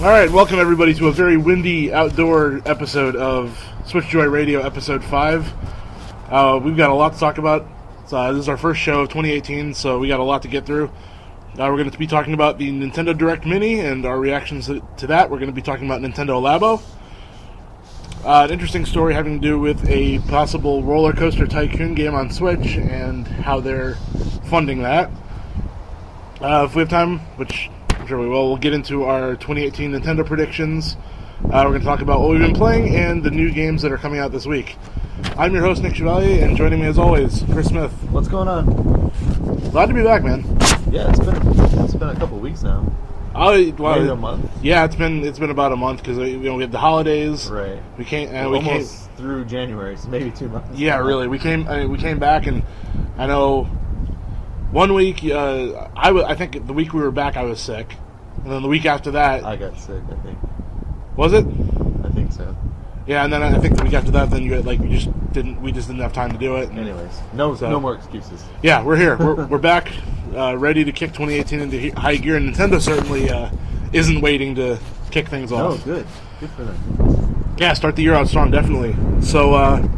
All right, welcome everybody to a very windy outdoor episode of SwitchJoy Radio, episode 5. We've got a lot to talk about. This is our first show of 2018, so we got a lot to get through. We're going to be talking about the Nintendo Direct Mini and our reactions to that. We're going to be talking about Nintendo Labo. An interesting story having to do with a possible RollerCoaster Tycoon game on Switch and how they're funding that. If we have time, which I'm sure we will, we'll get into our 2018 Nintendo predictions. We're going to talk about what we've been playing and the new games that are coming out this week. I'm your host, Nick Chevalier, and joining me as always, Chris Smith. What's going on? Glad to be back, man. Yeah, it's been a couple weeks now. Maybe a month. Yeah, it's been about a month because we had the holidays. Right. We came through January, so maybe 2 months. Yeah, really. We came back, and I know. 1 week, I think the week we were back, I was sick, and then the week after that, I got sick. I think. Was it? I think so. Yeah, and then I think the week after that, then you had, we just didn't have time to do it. Anyways, no more excuses. Yeah, we're here. We're back, ready to kick 2018 into high gear, and Nintendo certainly isn't waiting to kick things off. No, good for them. Yeah, start the year out strong, definitely. So.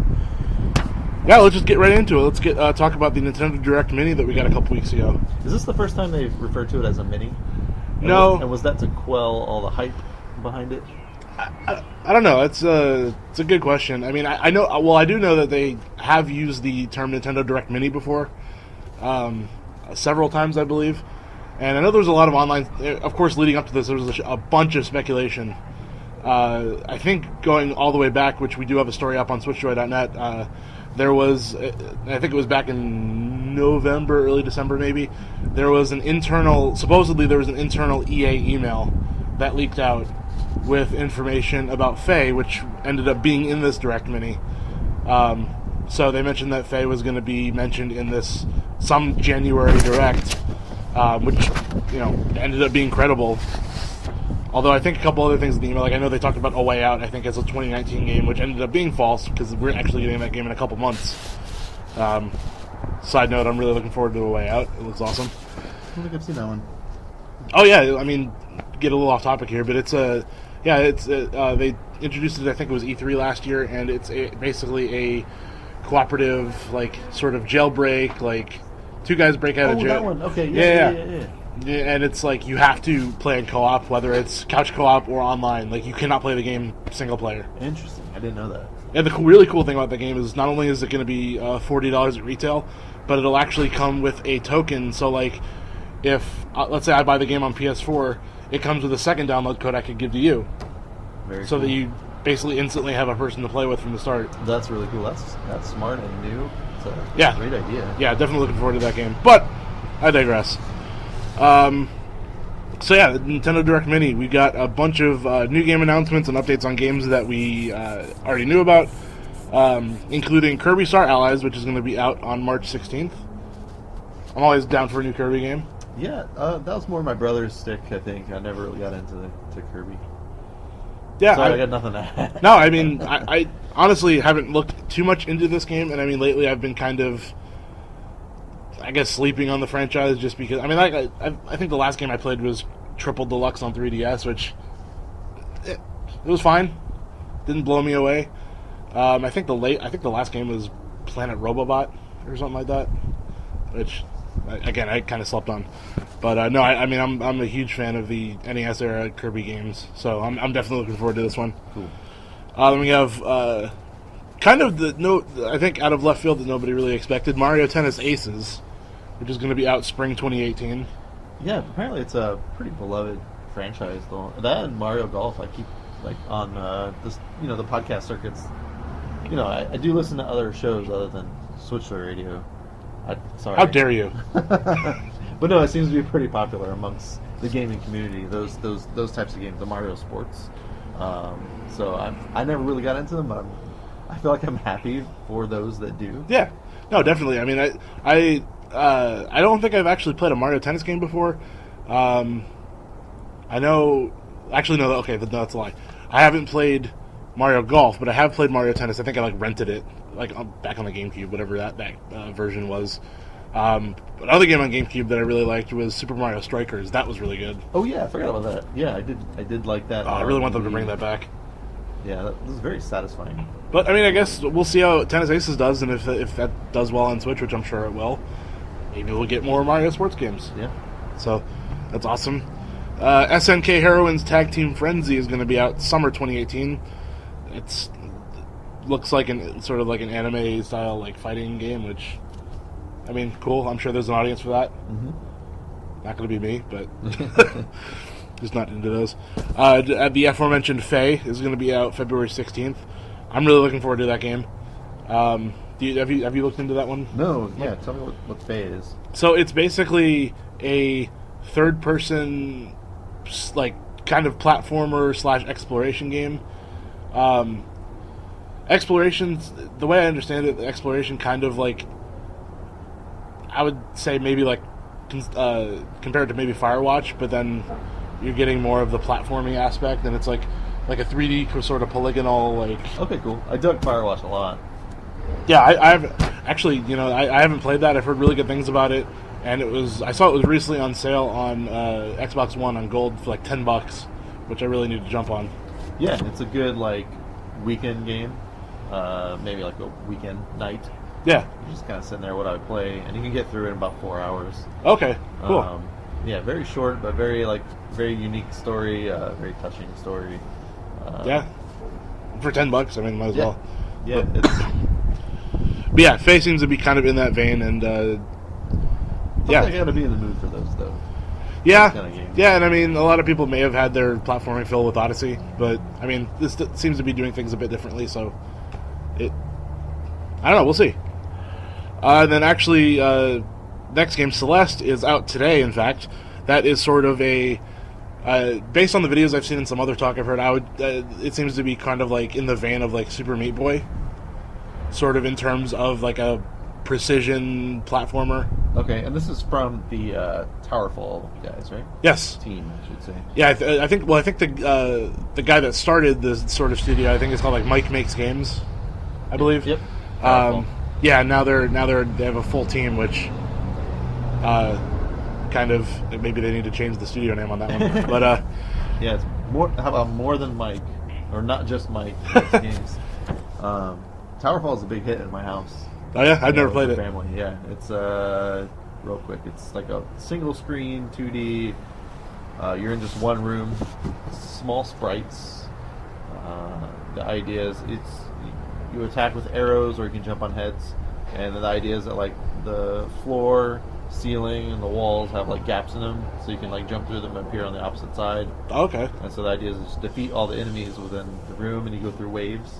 Yeah, let's just get right into it. Let's talk about the Nintendo Direct Mini that we got a couple weeks ago. Is this the first time they've referred to it as a mini? No. And was that to quell all the hype behind it? I don't know. It's a good question. I mean, I know. Well, I do know that they have used the term Nintendo Direct Mini before, several times, I believe. And I know there was a lot of online. Of course, leading up to this, there was a bunch of speculation. I think going all the way back, which we do have a story up on SwitchJoy.net. There was, I think it was back in November, early December maybe, supposedly there was an internal EA email that leaked out with information about Faye, which ended up being in this Direct Mini. So they mentioned that Faye was going to be mentioned in this some January Direct, which, ended up being credible. Although I think a couple other things in the email, I know they talked about A Way Out, I think, as a 2019 game, which ended up being false, because we're actually getting that game in a couple months. Side note, I'm really looking forward to A Way Out. It looks awesome. I don't think I've seen that one. Oh, yeah, I mean, get a little off topic here, but they introduced it, I think it was E3 last year, and it's basically a cooperative, sort of jailbreak, two guys break out of jail. Oh, that one, okay, yeah. And it's you have to play in co-op, whether it's couch co-op or online. You cannot play the game single player. Interesting. I didn't know that. And the really cool thing about the game is not only is it going to be $40 at retail, but it'll actually come with a token. So, if, let's say I buy the game on PS4, it comes with a second download code I could give to you. Very so cool. that you basically instantly have a person to play with from the start. That's really cool. That's smart and new. It's a great idea. Yeah, definitely looking forward to that game. But, I digress. So yeah, the Nintendo Direct Mini, we got a bunch of new game announcements and updates on games that we already knew about, including Kirby Star Allies, which is going to be out on March 16th. I'm always down for a new Kirby game. Yeah, that was more my brother's stick, I think. I never really got into Kirby. Yeah, Sorry, I got nothing to add. No, I mean, I honestly haven't looked too much into this game, and I mean, lately I've been kind of, I guess, sleeping on the franchise just because. I mean, I think the last game I played was Triple Deluxe on 3DS, which it was fine, didn't blow me away. I think the last game was Planet Robobot or something like that, which again I kind of slept on. But no, I mean I'm a huge fan of the NES era Kirby games, so I'm definitely looking forward to this one. Cool. Then we have kind of I think out of left field that nobody really expected, Mario Tennis Aces, which is going to be out spring 2018. Yeah, apparently it's a pretty beloved franchise, though. That and Mario Golf, I keep on this, the podcast circuits. I do listen to other shows other than SwitchJoy Radio. Sorry. How dare you? But no, it seems to be pretty popular amongst the gaming community. Those types of games, the Mario sports. So I never really got into them, but I feel like I'm happy for those that do. Yeah, no, definitely. I mean, I don't think I've actually played a Mario Tennis game before. I know, actually no, okay, that's a lie. I haven't played Mario Golf, but I have played Mario Tennis. I think I rented it back on the GameCube, whatever that version was. Another game on GameCube that I really liked was Super Mario Strikers. That was really good. Oh yeah, I forgot about that. Yeah, I did like that. I really want them to bring that back. Yeah, that was very satisfying. But I mean, I guess we'll see how Tennis Aces does, and if that does well on Switch, which I'm sure it will, maybe we'll get more Mario sports games. Yeah. So that's awesome. SNK Heroines Tag Team Frenzy is going to be out summer 2018. It's looks like sort of like an anime style like fighting game, which I mean, cool. I'm sure there's an audience for that. Mm-hmm. Not going to be me, but just not into those. The aforementioned Faye is going to be out February 16th. I'm really looking forward to that game. Have you looked into that one? No. Yeah. Tell me what Faye is. So it's basically a third-person, like, kind of platformer / exploration game. Explorations, the way I understand it, exploration kind of like, I would say maybe like compared to maybe Firewatch, but then you're getting more of the platforming aspect, and it's like a 3D sort of polygonal like. Okay, cool. I dug Firewatch a lot. Yeah, I've actually, I haven't played that. I've heard really good things about it, and I saw it was recently on sale on Xbox One on Gold for like $10, which I really need to jump on. Yeah, it's a good like weekend game. Maybe like a weekend night. Yeah. You're just kind of sitting there, what I would play, and you can get through it in about 4 hours. Okay, cool. Yeah, very short, but very unique story, very touching story. Yeah. For $10, I mean, might as well. Yeah, But yeah, Faye seems to be kind of in that vein, and yeah. I gotta be in the mood for those, though. Yeah, kind of games. Yeah, and I mean, a lot of people may have had their platforming fill with Odyssey, but I mean, this seems to be doing things a bit differently, so I don't know, we'll see. Then actually, next game, Celeste, is out today, in fact. That is sort of a, based on the videos I've seen and some other talk I've heard, it seems to be kind of like in the vein of like Super Meat Boy, sort of in terms of like a precision platformer. Okay, and this is from the Towerfall guys, right? Yes. Team, I should say. Yeah, I think the guy that started the sort of studio, I think it's called like Mike Makes Games, I believe. Yep. Yeah, now they have a full team, which kind of maybe they need to change the studio name on that one. But yeah, it's more. How about More Than Mike, or not just Mike Makes Games? Towerfall is a big hit in my house. Oh yeah, I've never played it. Family, yeah. It's real quick. It's like a single screen 2D. You're in just one room, small sprites. The idea is you attack with arrows, or you can jump on heads. And the idea is that like the floor, ceiling, and the walls have like gaps in them, so you can like jump through them and appear on the opposite side. Okay. And so the idea is just defeat all the enemies within the room, and you go through waves.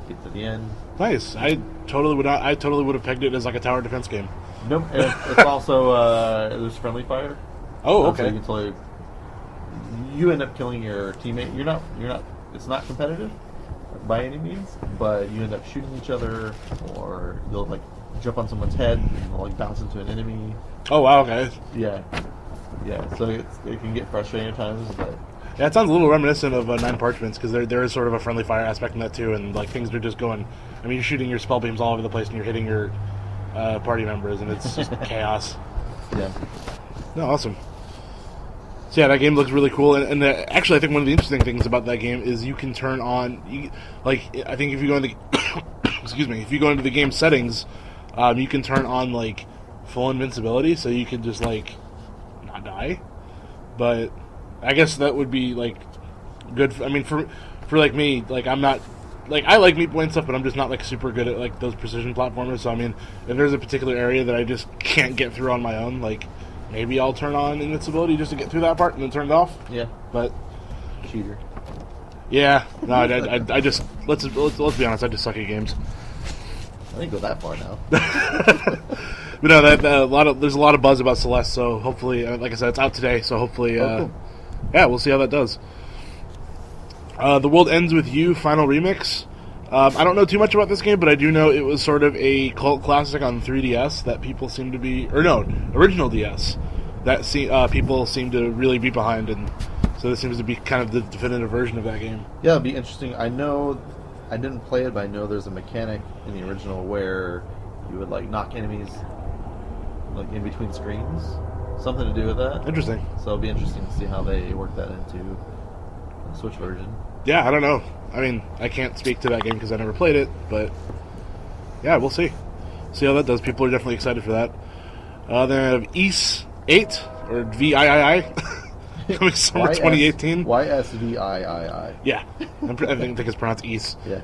Get to the end. Nice. I totally would have pegged it as like a tower defense game. Nope. It's also there's friendly fire. Oh, okay. So you can totally. You end up killing your teammate. You're not. It's not competitive by any means, but you end up shooting each other, or you'll like jump on someone's head and they'll like bounce into an enemy. Oh wow. Okay. Yeah. So it can get frustrating at times, but. Yeah, it sounds a little reminiscent of Nine Parchments, because there is sort of a friendly fire aspect in that too, and like things are just going. I mean, you're shooting your spell beams all over the place, and you're hitting your party members, and it's just chaos. Yeah. No, awesome. So yeah, that game looks really cool, and actually, I think one of the interesting things about that game is you can turn on, I think if you go into, if you go into the game settings, you can turn on like full invincibility, so you can just like not die, but. I guess that would be like good. For like me, like I'm not like I like Meat Boy and stuff, but I'm just not like super good at like those precision platformers. So I mean, if there's a particular area that I just can't get through on my own, like maybe I'll turn on invincibility just to get through that part and then turn it off. Yeah, but cheater. Yeah, no, I just let's be honest, I just suck at games. I didn't go that far now. But no, there's a lot of buzz about Celeste, so hopefully, like I said, it's out today, so hopefully. Cool. Yeah, we'll see how that does. The World Ends With You Final Remix. I don't know too much about this game, but I do know it was sort of a cult classic on 3DS that people seem to be... Or no, original DS. That people seem to really be behind, and so this seems to be kind of the definitive version of that game. Yeah, it'll be interesting. I know... I didn't play it, but I know there's a mechanic in the original where you would, like, knock enemies like in between screens, something to do with that. Interesting. So it'll be interesting to see how they work that into the Switch version. Yeah, I don't know. I mean, I can't speak to that game because I never played it, but yeah, we'll see. See how that does. People are definitely excited for that. Then have Ys 8 or VIII coming summer 2018. YSVIII. Yeah, I think it's pronounced Ys. Yeah.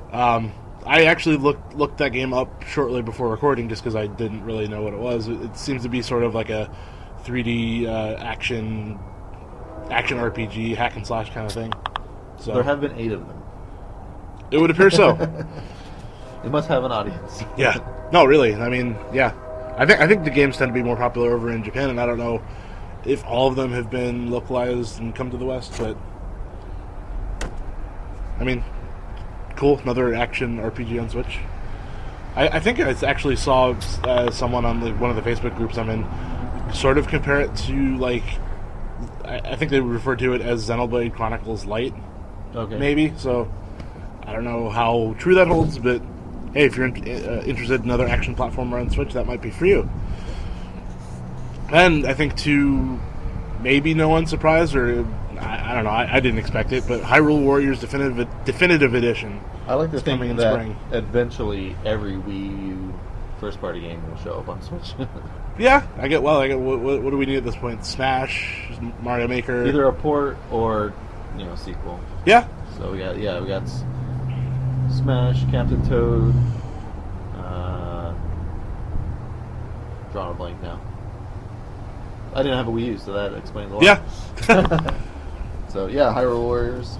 I actually looked that game up shortly before recording just because I didn't really know what it was. It seems to be sort of like a 3D action RPG, hack and slash kind of thing. So There have been 8 of them. it would appear so. It must have an audience. Yeah. No, really. I mean, yeah. I think the games tend to be more popular over in Japan, and I don't know if all of them have been localized and come to the West, but I mean, cool. Another action RPG on Switch. I think I actually saw someone on one of the Facebook groups I'm in sort of compare it to, like, I think they refer to it as Xenoblade Chronicles Lite. Okay. Maybe. So I don't know how true that holds, but hey, if you're interested in another action platformer on Switch, that might be for you. And I think to maybe no one's surprise, or I don't know, I didn't expect it, but Hyrule Warriors Definitive Edition. I like to is think coming in that spring. eventually every Wii U first-party game will show up on Switch. Yeah, I get. What do we need at this point? Smash, Mario Maker. Either a port or sequel. Yeah. So we got Smash, Captain Toad. Drawing a blank now. I didn't have a Wii U, so that explains a lot. Yeah. So yeah, Hyrule Warriors.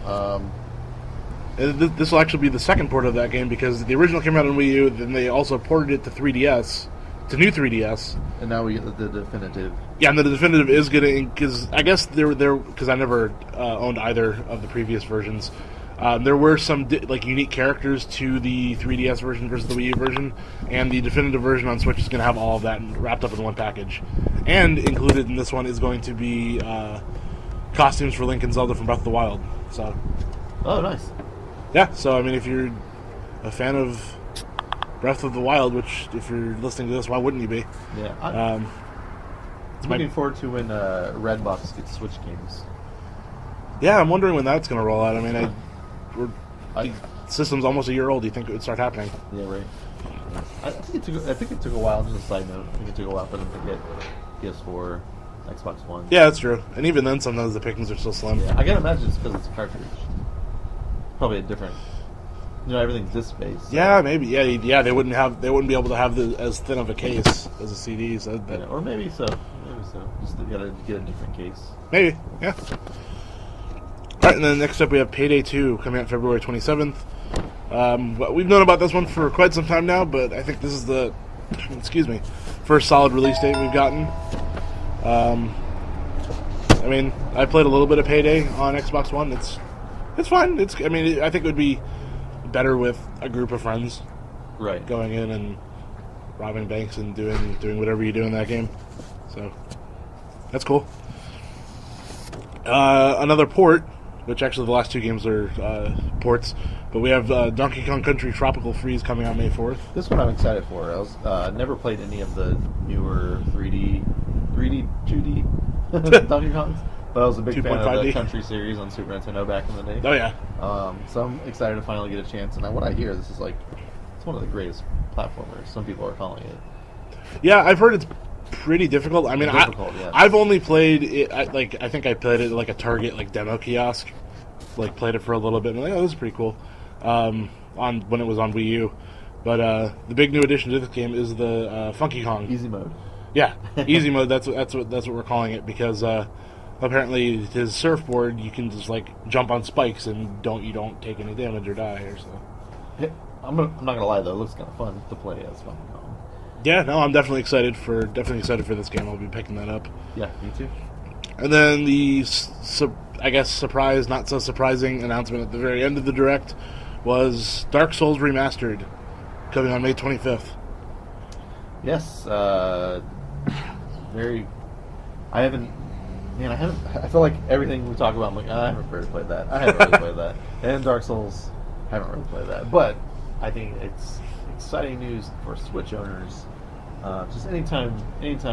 This will actually be the second port of that game because the original came out on Wii U, then they also ported it to 3DS, to new 3DS. And now we get the definitive. Yeah, and the definitive is getting, because I guess because I never owned either of the previous versions. There were some unique characters to the 3DS version versus the Wii U version, and the definitive version on Switch is going to have all of that wrapped up in one package. And included in this one is going to be costumes for Link and Zelda from Breath of the Wild. So, oh, nice. Yeah, so I mean, if you're a fan of Breath of the Wild, which if you're listening to this, why wouldn't you be? Yeah, I'm looking forward to when Redbox gets Switch games. Yeah, I'm wondering when that's going to roll out. I mean, the system's almost a year old. Do you think it would start happening? Yeah, right. I think it took a while. Just a side note, I think it took a while for them to get PS4, Xbox One. Yeah, that's true. And even then, sometimes the pickings are still slim. Yeah, I gotta imagine it's because it's a cartridge. Probably a different. Everything's disc-based. So. Yeah, maybe. Yeah. They wouldn't be able to have as thin of a case as a CD. So yeah, or maybe so. Just you gotta get a different case. Maybe. Yeah. All right, and then next up we have Payday 2 coming out February 27th. We've known about this one for quite some time now, but I think this is the first solid release date we've gotten. I mean, I played a little bit of Payday on Xbox One. It's fine. I think it would be better with a group of friends, right? Going in and robbing banks and doing whatever you do in that game. So that's cool. Another port, which actually the last two games are ports, but we have Donkey Kong Country Tropical Freeze coming out May 4th. This one I'm excited for. I was never played any of the newer 2D Donkey Kongs, but I was a big fan of the Country series on Super Nintendo back in the day. Oh yeah. So I'm excited to finally get a chance. And what I hear, this is it's one of the greatest platformers. Some people are calling it. Yeah, I've heard it's pretty difficult. I mean, yeah. I've only played it. I think I played it at a Target demo kiosk. Played it for a little bit, and this is pretty cool. On when it was on Wii U, but the big new addition to this game is the Funky Kong Easy mode. Yeah, easy mode. That's what we're calling it because apparently his surfboard you can just jump on spikes and you don't take any damage or die or so. Yeah, I'm not gonna lie though, it looks kind of fun to play as Funky Kong. Yeah, no, I'm definitely excited for this game. I'll be picking that up. Yeah, me too. And then the surprise, not so surprising announcement at the very end of the Direct was Dark Souls Remastered, coming on May 25th. Yes, I feel like everything we talk about, I'm I haven't really played that. I haven't really played that. And Dark Souls, haven't really played that. But I think it's exciting news for Switch owners Just anytime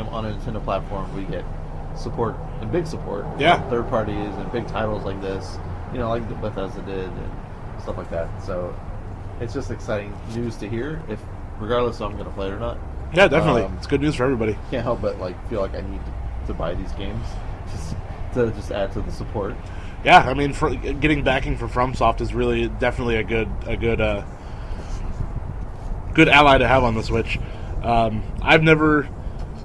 on a Nintendo platform we get support and big support. Yeah. From third parties and big titles like this, like Bethesda did and stuff like that. So it's just exciting news to hear. If regardless if I'm going to play it or not. Yeah, definitely. It's good news for everybody. Can't help but feel like I need to buy these games to just add to the support. Yeah, I mean, getting backing for FromSoft is really definitely a good ally to have on the Switch. I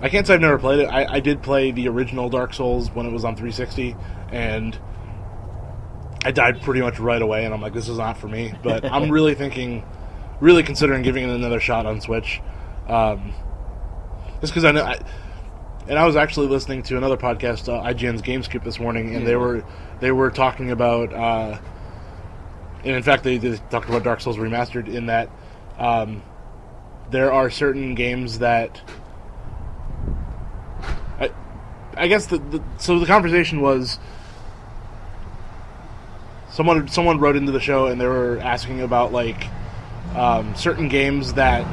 can't say I've never played it. I did play the original Dark Souls when it was on 360, and I died pretty much right away, and I'm like, this is not for me. But I'm really considering giving it another shot on Switch. Just because I know... And I was actually listening to another podcast, IGN's GameScoop, this morning, and they were talking about, and in fact they talked about Dark Souls Remastered in that there are certain games that I guess so the conversation was someone wrote into the show and they were asking about certain games that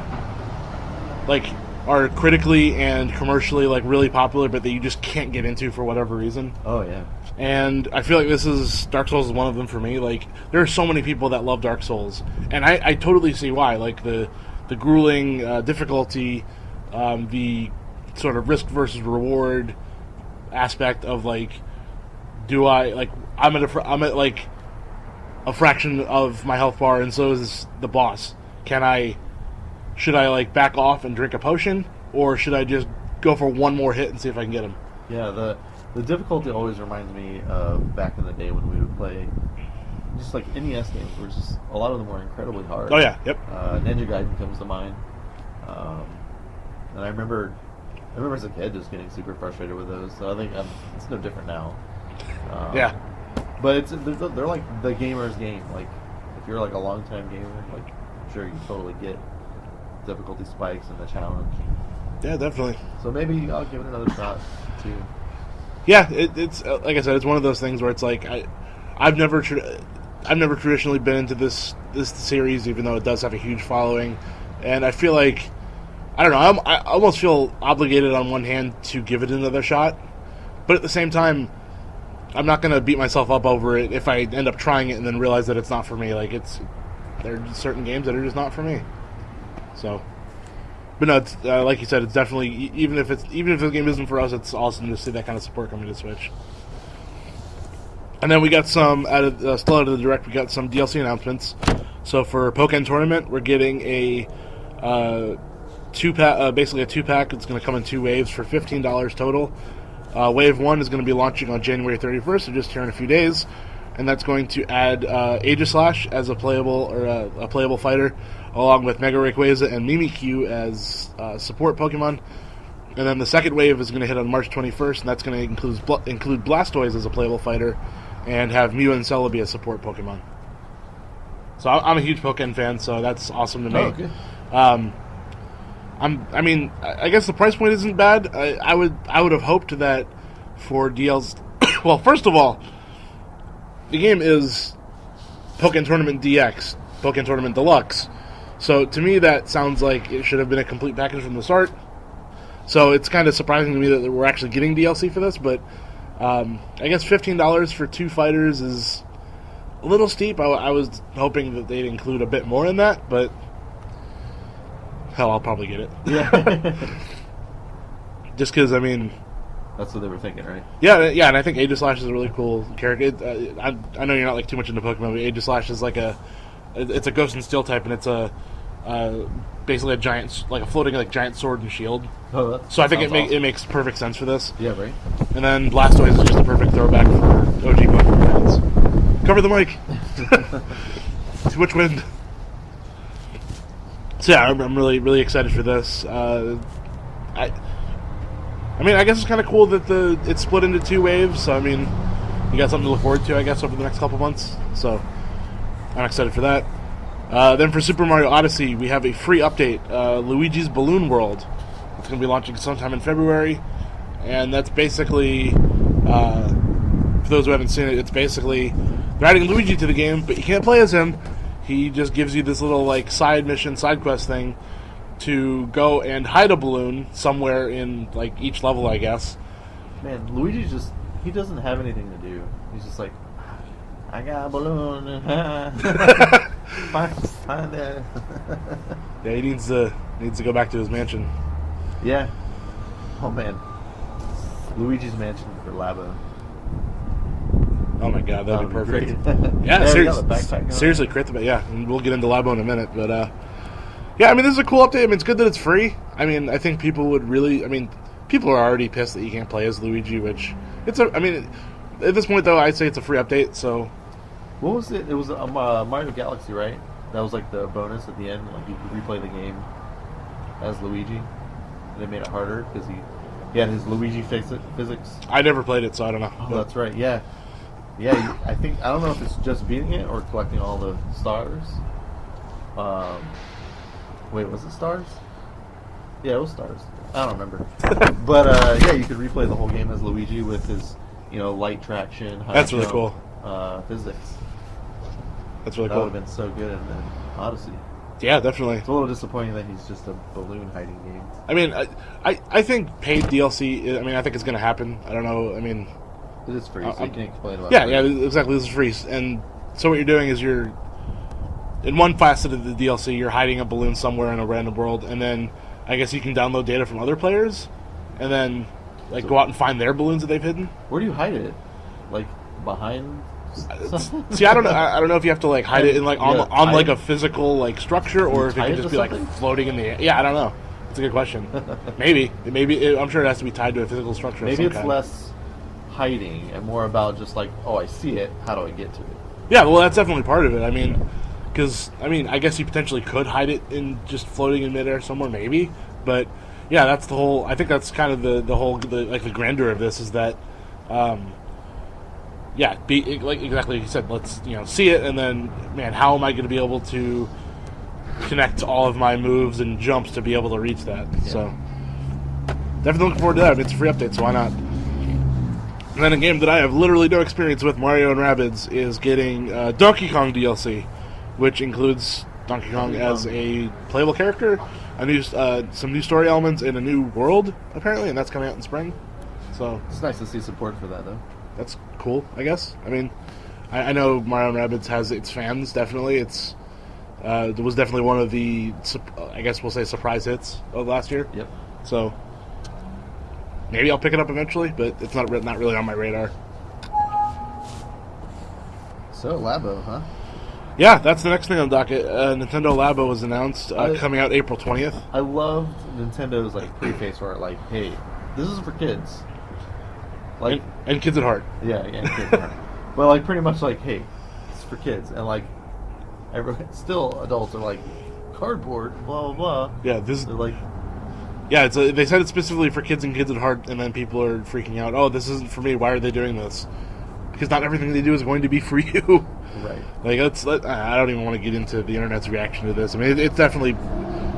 are critically and commercially really popular, but that you just can't get into for whatever reason. Oh yeah. And I feel like Dark Souls is one of them for me. There are so many people that love Dark Souls, and I totally see why. The grueling difficulty, the sort of risk versus reward aspect of I'm at a fraction of my health bar, and so is the boss. Should I back off and drink a potion, or should I just go for one more hit and see if I can get him? Yeah, the difficulty always reminds me of back in the day when we would play just NES games, where just a lot of them were incredibly hard. Oh yeah, yep. Ninja Gaiden comes to mind, and I remember as a kid just getting super frustrated with those. So I think it's no different now. Yeah, but they're like the gamer's game. If you're a long time gamer, I'm sure you totally get difficulty spikes and the challenge. Yeah, definitely. So maybe I'll give it another shot too. Yeah, it's like I said, it's one of those things where it's I've never traditionally been into this series, even though it does have a huge following, and I feel I don't know, I almost feel obligated on one hand to give it another shot, but at the same time, I'm not going to beat myself up over it if I end up trying it and then realize that it's not for me. There are certain games that are just not for me. So, but no, it's, like you said, it's definitely even if the game isn't for us, it's awesome to see that kind of support coming to Switch. And then we got still out of the Direct, we got some DLC announcements. So for Pokken Tournament, we're getting a 2-pack, basically a 2-pack. It's going to come in 2 waves for $15 total. Wave 1 is going to be launching on January 31st, so just here in a few days, and that's going to add Aegislash as a playable fighter, along with Mega Rayquaza and Mimikyu as support Pokemon. And then the second wave is going to hit on March 21st, and that's going to include Blastoise as a playable fighter, and have Mew and Celebi as support Pokemon. So I'm a huge Pokken fan, so that's awesome to me. Oh, okay. I guess the price point isn't bad. I would have hoped that for DLC. Well, first of all, the game is Pokken Tournament DX, Pokken Tournament Deluxe. So to me, that sounds like it should have been a complete package from the start. So it's kind of surprising to me that we're actually getting DLC for this, but I guess $15 for 2 fighters is a little steep. I was hoping that they'd include a bit more in that, but hell, I'll probably get it. Yeah. Just because, that's what they were thinking, right? Yeah, and I think Aegislash is a really cool character. I know you're not too much into Pokemon, but Aegislash is it's a Ghost and Steel type, and it's basically a giant, a floating giant sword and shield. Oh, so I think awesome. it makes perfect sense for this. Yeah, right. And then Blastoise is just a perfect throwback for OG Pokemon fans. Cover the mic. Switch wind. So yeah, I'm really, really excited for this. I guess it's kind of cool that it's split into 2 waves. So you got something to look forward to, I guess, over the next couple months. So I'm excited for that. Then for Super Mario Odyssey, we have a free update, Luigi's Balloon World. It's going to be launching sometime in February, and that's basically, for those who haven't seen it, it's basically they're adding Luigi to the game, but you can't play as him. He just gives you this little side mission, side quest thing, to go and hide a balloon somewhere in like each level, I guess. Man, Luigi's just, he doesn't have anything to do. He's just like, I got a balloon. Find it. Yeah, he needs to go back to his mansion. Yeah. Oh man. Luigi's Mansion for Labo. Oh my god, that'd be perfect. Great. Yeah, backpack seriously, create the yeah, and we'll get into Labo in a minute, but yeah, I mean, this is a cool update. I mean, it's good that it's free. I mean, I think people would really, I mean, people are already pissed that you can't play as Luigi, which I mean, at this point though, I'd say it's a free update. So, what was it? It was Mario Galaxy, right? That was like the bonus at the end, like you could replay the game as Luigi. They made it harder because he had his Luigi physics. I never played it, so I don't know. Oh, that's right. Yeah, yeah. I don't know if it's just beating it or collecting all the stars. Wait, was it stars? Yeah, it was stars. I don't remember. But yeah, you could replay the whole game as Luigi with his, light traction. That's really cool. Physics. That's really That cool. would have been so good in the Odyssey. Yeah, definitely. It's a little disappointing that he's just a balloon hiding game. I mean, I think paid DLC. I mean, I think it's going to happen. I don't know. I mean, It is free, so you can explain about yeah, it. yeah, exactly. This is free, and so what you're doing is you're in one facet of the DLC, you're hiding a balloon somewhere in a random world, and then I guess you can download data from other players, and then go out and find their balloons that they've hidden. Where do you hide it? Like behind? See, I don't know. I don't know if you have to hide it in on like a physical structure, or if it can just be floating in the air. Yeah, I don't know. It's a good question. maybe I'm sure it has to be tied to a physical structure. Maybe of it's some kind. less hiding and more about just oh, I see it. How do I get to it? Yeah, well, that's definitely part of it. I mean, because I guess you potentially could hide it in just floating in midair somewhere, maybe. But yeah, that's the whole. I think that's kind of the whole the grandeur of this is that. Yeah, exactly like you said. Let's see it, and then man, how am I going to be able to connect all of my moves and jumps to be able to reach that? Yeah. So definitely looking forward to that. I mean, it's a free update, so why not? And then a game that I have literally no experience with, Mario and Rabbids, is getting Donkey Kong DLC, which includes Donkey Kong as a playable character, some new story elements, and a new world apparently, and that's coming out in spring. So it's nice to see support for that, though. That's cool, I guess. I mean, I know Mario & Rabbids has its fans, definitely. It was definitely one of the, I guess we'll say, surprise hits of last year. Yep. So, maybe I'll pick it up eventually, but it's not really on my radar. So, Labo, huh? Yeah, that's the next thing on the docket. Nintendo Labo was announced, coming out April 20th. I loved Nintendo's, preface where hey, this is for kids. And kids at heart. Yeah, and kids at heart. Well, pretty much hey, it's for kids. And, still adults are cardboard, blah, blah, blah. Yeah, yeah, they said it's specifically for kids and kids at heart, and then people are freaking out, oh, this isn't for me, why are they doing this? Because not everything they do is going to be for you. Right. I don't even want to get into the internet's reaction to this. I mean, it's definitely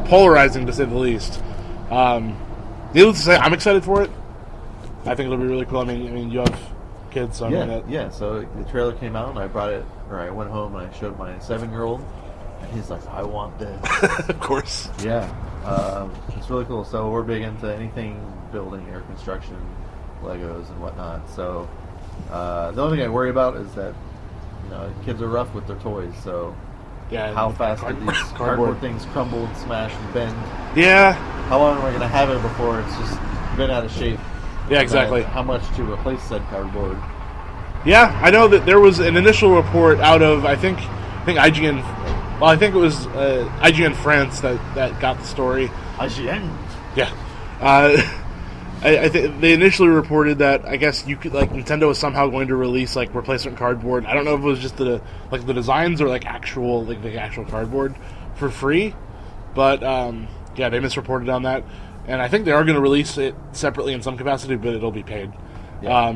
polarizing, to say the least. Needless to say, I'm excited for it. I think it'll be really cool. I mean, you have kids, so yeah. So the trailer came out, and I went home and I showed my 7-year-old, and he's like, "I want this." Of course. Yeah, it's really cool. So we're big into anything building or construction, Legos and whatnot. So the only thing I worry about is that kids are rough with their toys. So how fast do these cardboard things crumble and smash and bend? Yeah. How long am I going to have it before it's just been out of shape? Yeah, exactly. How much to replace said cardboard? Yeah, I know that there was an initial report out of I think IGN. Well, I think it was IGN France that got the story. IGN. Yeah. I think they initially reported that I guess you could Nintendo was somehow going to release replacement cardboard. I don't know if it was just the designs or actual the actual cardboard for free, but yeah, they misreported on that. And I think they are going to release it separately in some capacity, but it'll be paid. Yeah.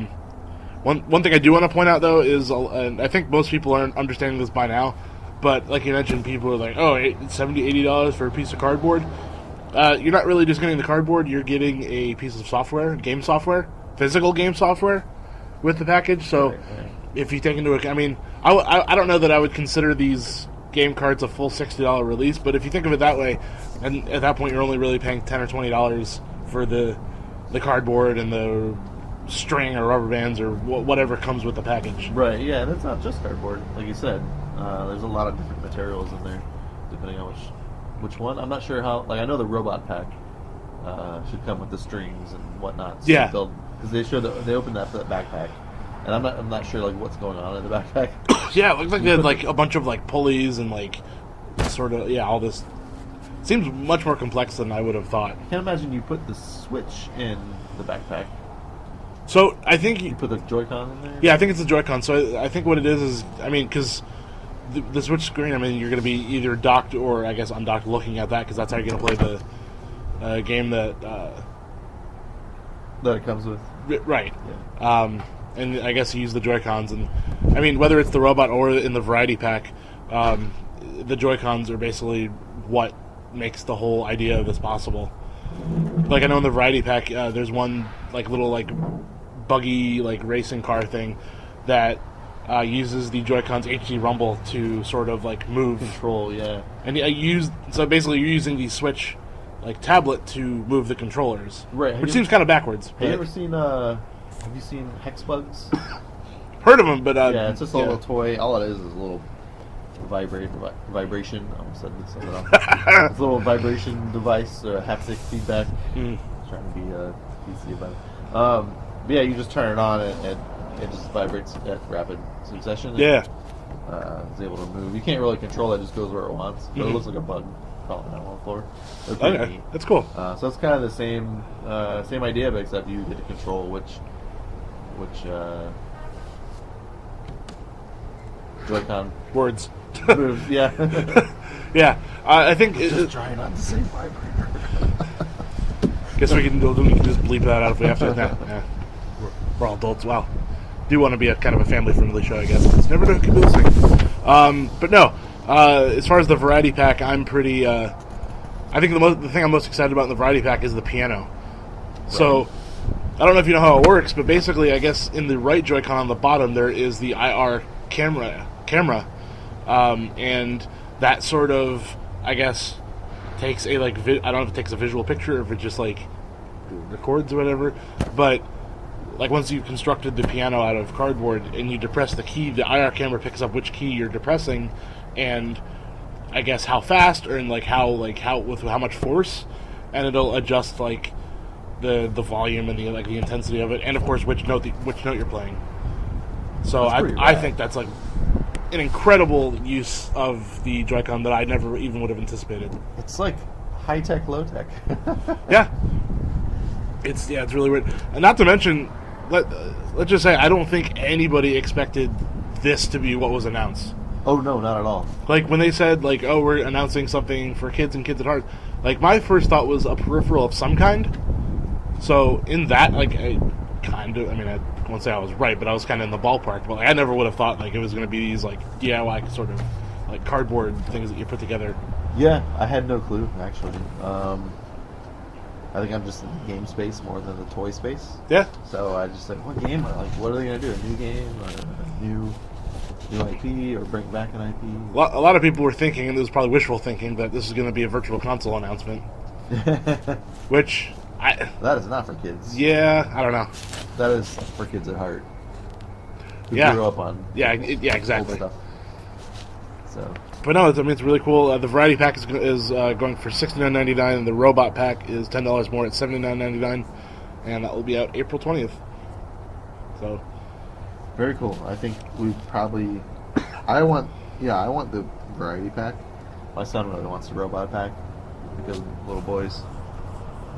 One thing I do want to point out, though, is, and I think most people aren't understanding this by now, but like you mentioned, people are like, oh, $70, $80 for a piece of cardboard. You're not really just getting the cardboard, you're getting a piece of software, game software, physical game software with the package. So right. If you take into account, I mean, I don't know that I would consider these game cards a full $60 release, but if you think of it that way, And at that point, you're only really paying $10 or $20 for the cardboard and the string or rubber bands or whatever comes with the package. Right, yeah, and it's not just cardboard, like you said. There's a lot of different materials in there, depending on which one. I'm not sure how. Like, I know the robot pack should come with the strings and whatnot. So yeah, because they opened that for that backpack, and I'm not sure like what's going on in the backpack. Yeah, it looks like they had like a bunch of like pulleys and like sort of all this. Seems much more complex than I would have thought. I can't imagine you put the Switch in the backpack. So I think you put the Joy-Con in there. Yeah, I think it's the Joy-Con. So I think what it is I mean, because the Switch screen, I mean, you're going to be either docked or I guess undocked, looking at that because that's how you're going to play the game that it comes with. Right. Yeah. And I guess you use the Joy-Cons, and I mean whether it's the robot or in the variety pack, the Joy-Cons are basically what makes the whole idea of this possible. Like I know in the variety pack, there's one like little like buggy like racing car thing that uses the Joy-Con's HD rumble to sort of like move control. Yeah, and so basically you're using the Switch like tablet to move the controllers, right? Which seems kind of backwards. Have you ever seen? Have you seen Hex Bugs? Heard of them, but yeah, it's just a little toy. All it is a little vibration. I almost said something else. It's a little vibration device, haptic feedback. Trying to be PC about it. But yeah, you just turn it on and it just vibrates at rapid succession. Yeah. It's able to move. You can't really control it; it just goes where it wants. But it looks like a bug crawling down on the floor. Okay, neat. That's cool. So it's kind of the same idea, but except you get to control which Joy-Con words moves. Yeah. Yeah. I think just trying not to say vibrator. Guess we can just bleep that out if we have to. Yeah. We're all adults. Wow. Do want to be a kind of a family-friendly show, I guess. It's never know who can be listening. But no, as far as the variety pack, I'm pretty. I think the thing I'm most excited about in the variety pack is the piano. Right. So I don't know if you know how it works, but basically, I guess in the right Joy-Con on the bottom there is the IR camera, and that sort of, I guess, takes a like. I don't know if it takes a visual picture or if it just like records or whatever, but. Like, once you've constructed the piano out of cardboard and you depress the key, the IR camera picks up which key you're depressing and I guess how fast or with how much force, and it'll adjust like the volume and the intensity of it, and of course which note you're playing. So I think that's like an incredible use of the Joy-Con that I never even would have anticipated. It's like high tech, low tech. Yeah. It's really weird. And not to mention, let's just say I don't think anybody expected this to be what was announced. Oh no, not at all. Like when they said like, oh, we're announcing something for kids and kids at heart. Like my first thought was a peripheral of some kind. So in that, like, I won't say I was right, but I was kind of in the ballpark. But like, I never would have thought like it was going to be these like DIY sort of like cardboard things that you put together. Yeah, I had no clue actually. I think I'm just in the game space more than the toy space. Yeah. So I just like, what game? What are they gonna do? A new game, or a new IP, or bring back an IP? A lot of people were thinking, and it was probably wishful thinking, that this is going to be a virtual console announcement. Which that is not for kids. Yeah, I don't know. That is for kids at heart. Who grew up on exactly. Old stuff. So. But no, it's really cool. The variety pack is going for $69.99, and the robot pack is $10 more at $79.99, and that will be out April 20th. So, very cool. I think we probably. I want the variety pack. My son really wants the robot pack because little boys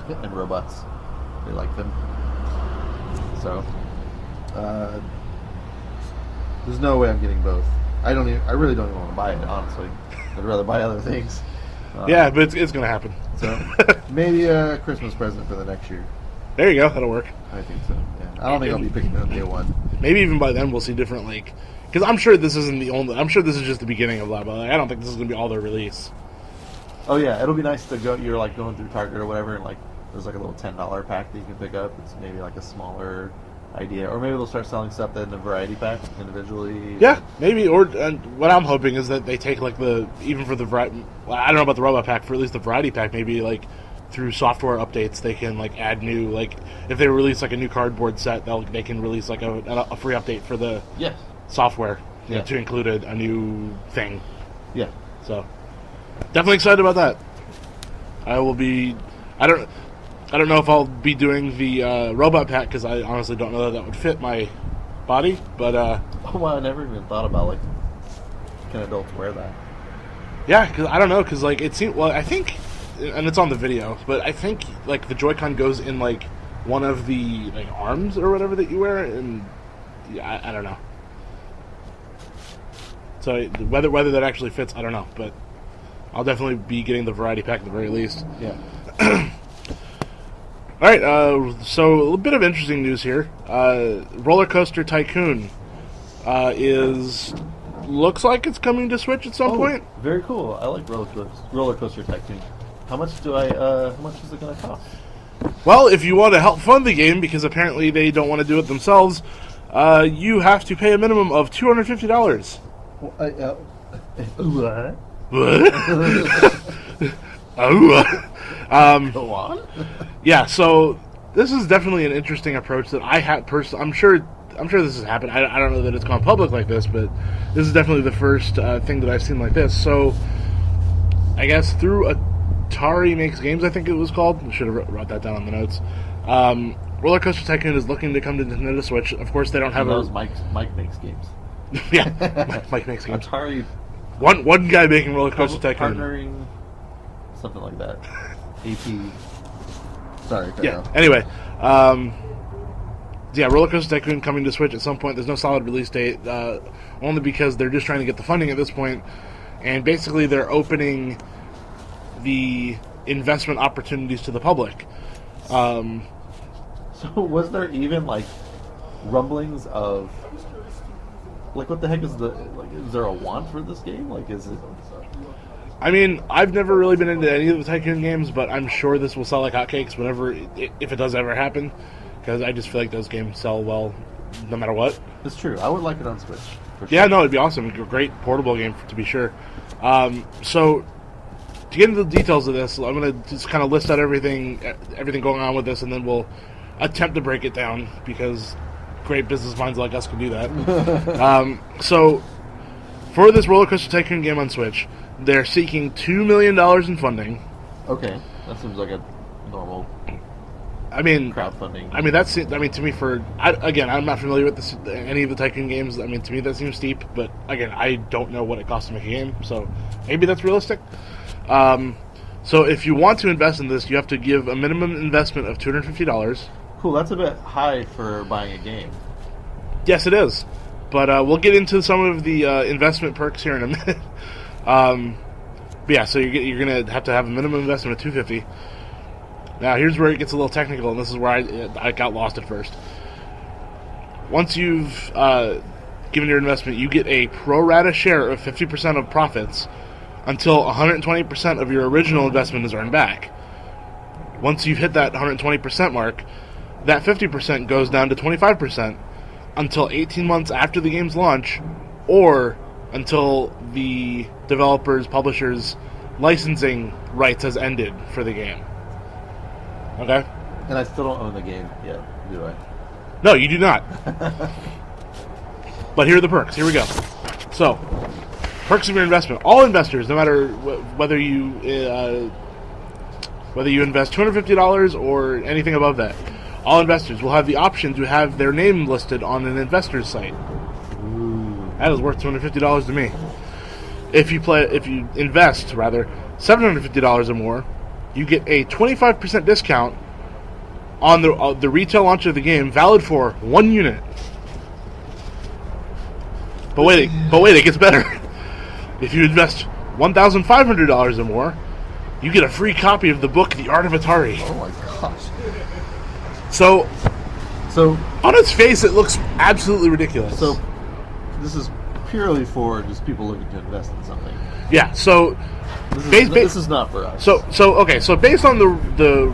and robots, they like them. So, there's no way I'm getting both. I really don't even want to buy it, honestly. I'd rather buy other things. Yeah, but it's going to happen. So maybe a Christmas present for the next year. There you go. That'll work. I think so. Yeah. I don't think I'll be picking it up day one. Maybe even by then we'll see different because I'm sure this isn't the only. I'm sure this is just the beginning of Labo. I don't think this is going to be all their release. Oh yeah, it'll be nice to go. You're like going through Target or whatever, and like there's like a little $10 pack that you can pick up. It's maybe like a smaller idea. Or maybe they'll start selling stuff in a variety pack individually. Yeah, maybe. Or what I'm hoping is that they take like even for the variety. I don't know about the robot pack, for at least the variety pack, maybe like through software updates they can like add new, like if they release like a new cardboard set, they can release like a free update for the software to include a new thing. Yeah. So definitely excited about that. I will be. I don't know if I'll be doing the robot pack because I honestly don't know that would fit my body. But oh wow, I never even thought about like can adults wear that? Yeah, because I don't know, because like it seems. Well, I think, and it's on the video, but I think like the Joy-Con goes in like one of the like arms or whatever that you wear, and yeah, I don't know. So whether that actually fits, I don't know, but I'll definitely be getting the variety pack at the very least. Yeah. All right, so a little bit of interesting news here. RollerCoaster Tycoon looks like it's coming to Switch at some point. Very cool. I like RollerCoaster Tycoon. How much is it going to cost? Well, if you want to help fund the game, because apparently they don't want to do it themselves, you have to pay a minimum of $250. What? Go on. Yeah, so this is definitely an interesting approach that I have personally. I'm sure this has happened. I don't know that it's gone public like this, but this is definitely the first thing that I've seen like this. So I guess through Atari Makes Games, I think it was called. I should have wrote that down on the notes. RollerCoaster Tycoon is looking to come to Nintendo Switch. Of course, they don't have Mike Makes Games. Yeah, Mike Makes Games. Atari. One guy making RollerCoaster Tycoon. Partnering, something like that. AP. Sorry. Yeah. Anyway, RollerCoaster Tycoon coming to Switch at some point. There's no solid release date, only because they're just trying to get the funding at this point, and basically they're opening the investment opportunities to the public. So was there even like rumblings of like what the heck is is there a want for this game? Like is it? I mean, I've never really been into any of the Tycoon games, but I'm sure this will sell like hotcakes whenever, if it does ever happen, because I just feel like those games sell well no matter what. It's true. I would like it on Switch. For sure. Yeah, no, it'd be awesome. A great portable game, to be sure. So, to get into the details of this, I'm going to just kind of list out everything going on with this, and then we'll attempt to break it down, because great business minds like us can do that. So, for this RollerCoaster Tycoon game on Switch, they're seeking $2 million in funding. Okay, that seems like a normal. Crowdfunding. To me, I'm not familiar with any of the Tycoon games. To me that seems steep, but again, I don't know what it costs to make a game, so maybe that's realistic. So if you want to invest in this, you have to give a minimum investment of $250. Cool, that's a bit high for buying a game. Yes, it is, but we'll get into some of the investment perks here in a minute. But yeah, so you're going to have a minimum investment of $250. Now, here's where it gets a little technical, and this is where I got lost at first. Once you've given your investment, you get a pro rata share of 50% of profits until 120% of your original investment is earned back. Once you've hit that 120% mark, that 50% goes down to 25% until 18 months after the game's launch, or until the developer's, publisher's licensing rights has ended for the game. Okay? And I still don't own the game yet, do I? No, you do not. But here are the perks. Here we go. So, perks of your investment. All investors, no matter whether you invest $250 or anything above that, all investors will have the option to have their name listed on an investor's site. Ooh. That is worth $250 to me. If you invest $750 or more, you get a 25% discount on the retail launch of the game, valid for 1 unit. But wait, it gets better. If you invest $1,500 or more, you get a free copy of the book The Art of Atari. Oh my gosh. So on its face, it looks absolutely ridiculous. So this is purely for just people looking to invest in something. Yeah. So this is not for us. So based on the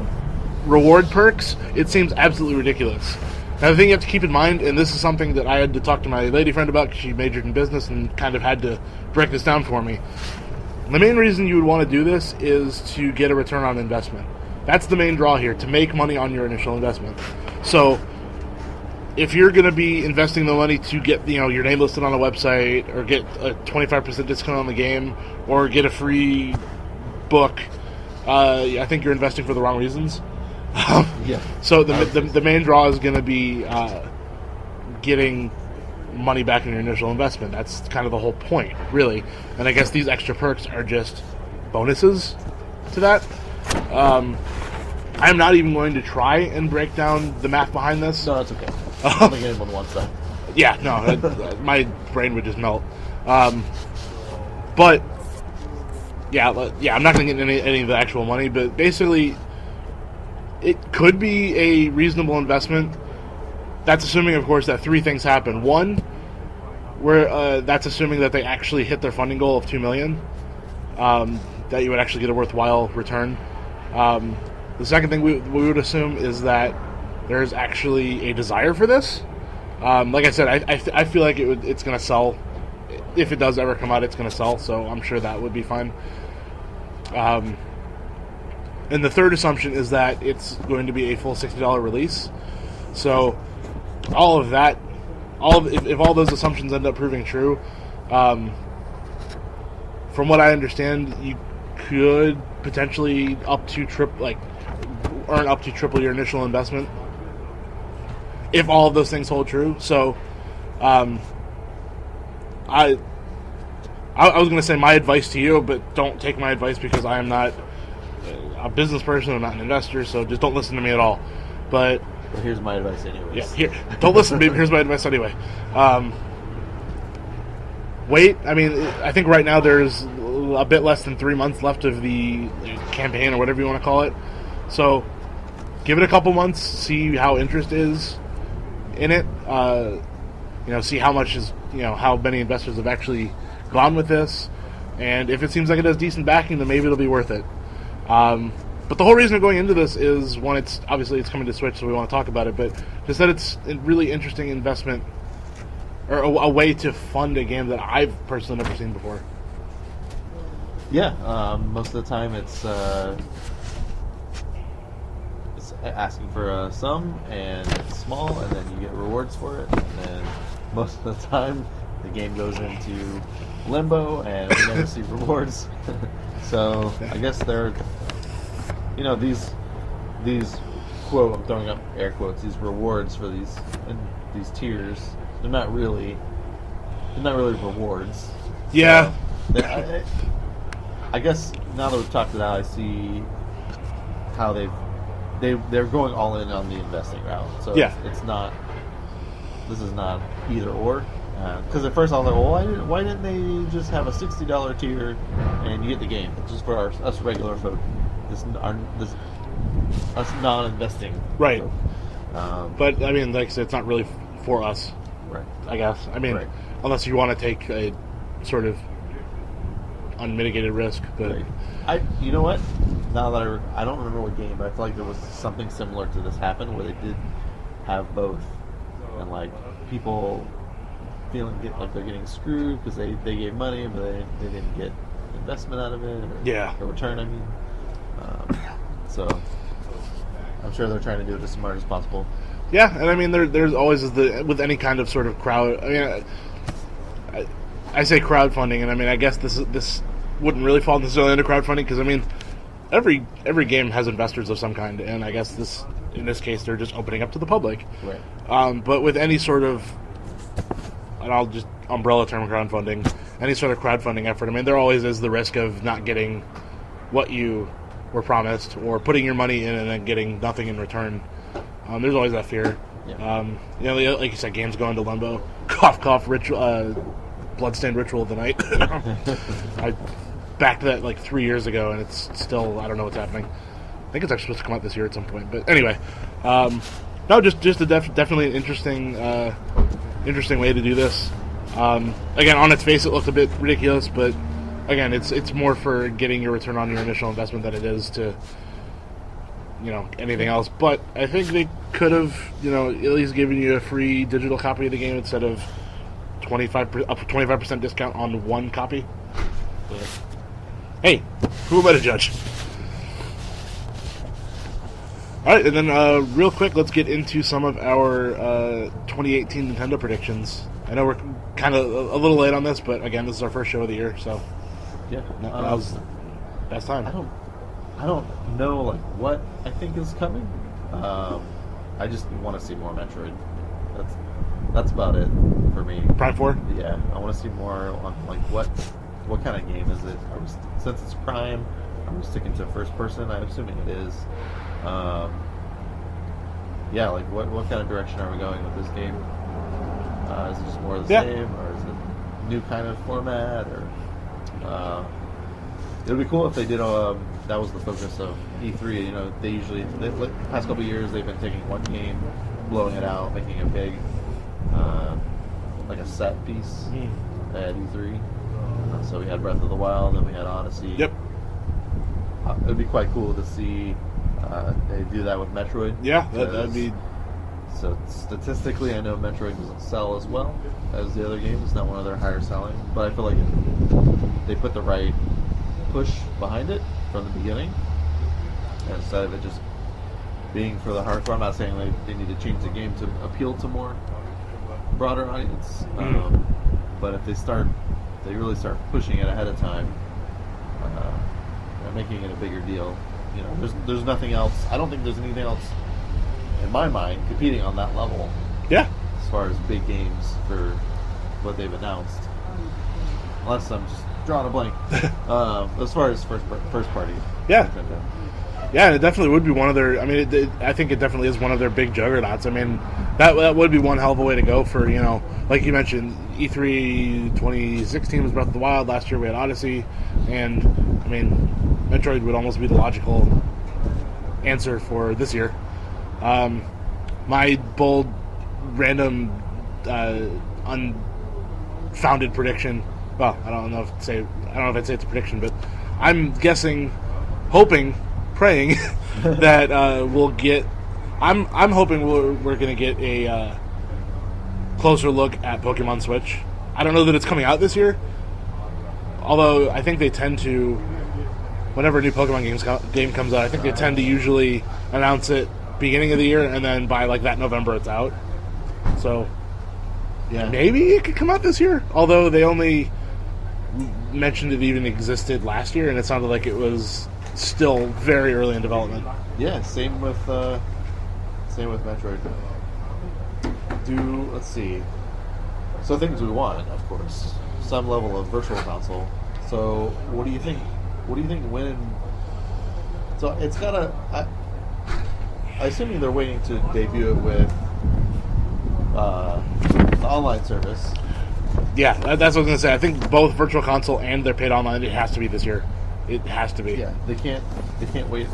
reward perks, it seems absolutely ridiculous. Now, the thing you have to keep in mind, and this is something that I had to talk to my lady friend about because she majored in business and kind of had to break this down for me. The main reason you would want to do this is to get a return on investment. That's the main draw here, to make money on your initial investment. So, if you're going to be investing the money to get your name listed on a website, or get a 25% discount on the game, or get a free book, I think you're investing for the wrong reasons. Yeah. So the main draw is going to be getting money back in your initial investment. That's kind of the whole point, really. And I guess these extra perks are just bonuses to that. I'm not even going to try and break down the math behind this. No, that's okay. I don't think anyone wants that. Yeah, no, my brain would just melt. But yeah, I'm not going to get any of the actual money. But basically, it could be a reasonable investment. That's assuming, of course, that three things happen. One, where that's assuming that they actually hit their funding goal of $2 million, that you would actually get a worthwhile return. The second thing we would assume is that there's actually a desire for this. Like I said, I feel like it's going to sell. If it does ever come out, it's going to sell, so I'm sure that would be fine. And the third assumption is that it's going to be a full $60 release. So all of that, if all those assumptions end up proving true, from what I understand, you could potentially earn up to triple your initial investment if all of those things hold true. So, I was going to say my advice to you, but don't take my advice because I am not a business person. I'm not an investor, so just don't listen to me at all. But here's my advice anyways. Yeah, don't listen to me. Here's my advice anyway. Wait. I mean, I think right now there's a bit less than 3 months left of the campaign or whatever you want to call it. So give it a couple months, see how interest is in it. See how much is how many investors have actually gone with this, and if it seems like it has decent backing, then maybe it'll be worth it. But the whole reason of going into this is, one, it's coming to Switch, so we want to talk about it, but just that it's a really interesting investment, or a way to fund a game that I've personally never seen before. Yeah, most of the time it's asking for a sum, and it's small, and then you get rewards for it, and then most of the time the game goes into limbo, and we never see rewards. So I guess they're, these quote, I'm throwing up air quotes, these rewards for these tiers, they're not really rewards. Yeah. So, I guess now that we've talked it out, I see how they're going all in on the investing route. So yeah. This is not either or. Because at first I was like, well, why didn't they just have a $60 tier and you get the game? It's just for us regular folk, us non-investing. Right. Folk. But I mean, like I said, it's not really for us. Right. I guess. I mean, right. Unless you want to take a sort of unmitigated risk, but you know what? Now that I don't remember what game, but I feel like there was something similar to this happen where they did have both, and like people feeling like they're getting screwed because they gave money but they didn't get investment out of it, or a return. I mean, so I'm sure they're trying to do it as smart as possible. Yeah, and I mean, there's always with any kind of sort of crowd. I mean, I say crowdfunding, and I mean, I guess this wouldn't really fall necessarily into crowdfunding because I mean, every game has investors of some kind, and I guess in this case they're just opening up to the public. Right. But with any sort of, and I'll just umbrella term crowdfunding, any sort of crowdfunding effort, I mean, there always is the risk of not getting what you were promised, or putting your money in and then getting nothing in return. There's always that fear. Yeah. Like you said, games go into limbo. Cough, cough. Bloodstained Ritual of the Night. I backed that like 3 years ago, and it's still, I don't know what's happening. I think it's actually supposed to come out this year at some point. But anyway, no, just a definitely an interesting way to do this. Again, on its face, it looked a bit ridiculous, but again, it's more for getting your return on your initial investment than it is to anything else. But I think they could have, at least given you a free digital copy of the game instead of 25% discount on one copy. But, hey, who am I to judge? All right, and then real quick, let's get into some of our 2018 Nintendo predictions. I know we're kind of a little late on this, but again, this is our first show of the year, so yeah, now's best time. I don't know what I think is coming. I just want to see more Metroid. That's about it for me. Prime 4? Yeah, I want to see more on what kind of game is it? Since it's Prime, are we sticking to first person? I'm assuming it is. Yeah, what kind of direction are we going with this game? Is it just more of the same, or is it a new kind of format? Or it would be cool if they did. That was the focus of E3. They usually the past couple of years they've been taking one game, blowing it out, making it big, like a set piece at E3. So we had Breath of the Wild, then we had Odyssey. Yep. It would be quite cool to see they do that with Metroid. Yeah, that'd be. So statistically, I know Metroid doesn't sell as well as the other games. It's not one of their higher selling, but I feel like if they put the right push behind it from the beginning, instead of it just being for the hardcore. I'm not saying they need to change the game to appeal to more broader audience, but if they really start pushing it ahead of time, making it a bigger deal. There's nothing else. I don't think there's anything else in my mind competing on that level. Yeah. As far as big games for what they've announced, unless I'm just drawing a blank. As far as first party. Yeah. Nintendo. Yeah, it definitely would be one of their. I mean, I think it definitely is one of their big juggernauts. I mean, that would be one hell of a way to go for like you mentioned, E3 2016 was Breath of the Wild. Last year we had Odyssey, and I mean, Metroid would almost be the logical answer for this year. My bold, random, unfounded prediction. Well, I don't know if I'd say it's a prediction, but I'm guessing, hoping, praying that we'll get. I'm hoping we're going to get a closer look at Pokemon Switch. I don't know that it's coming out this year, although I think they tend to. Whenever a new Pokemon game comes out, I think they tend to usually announce it beginning of the year, and then by that November it's out. So, yeah, maybe it could come out this year. Although they only mentioned it even existed last year, and it sounded like it was still very early in development. Yeah, same with Metroid. Let's see. So things we want, of course, some level of virtual console. So what do you think? What do you think when? So it's gotta. I assume they're waiting to debut it with the online service. Yeah, that's what I was going to say. I think both Virtual Console and their paid online, it has to be this year. It has to be. Yeah, they can't wait.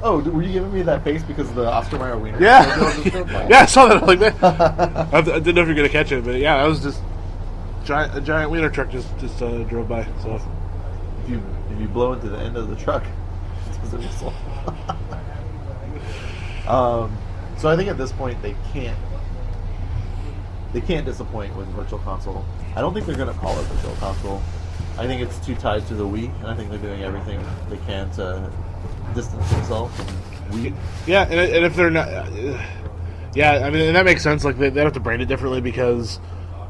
Oh, were you giving me that face because of the Oscar Mayer wiener? Yeah. Yeah, I saw that. Like that. I didn't know if you were going to catch it, but yeah, that was just a giant wiener truck just drove by. So if you blow into the end of the truck, it doesn't whistle. So I think at this point they can't disappoint with Virtual Console. I don't think they're going to call it Virtual Console. I think it's too tied to the Wii, and I think they're doing everything they can to distance themselves from Wii. Yeah, and if they're not, yeah, I mean, and that makes sense. Like they have to brand it differently because,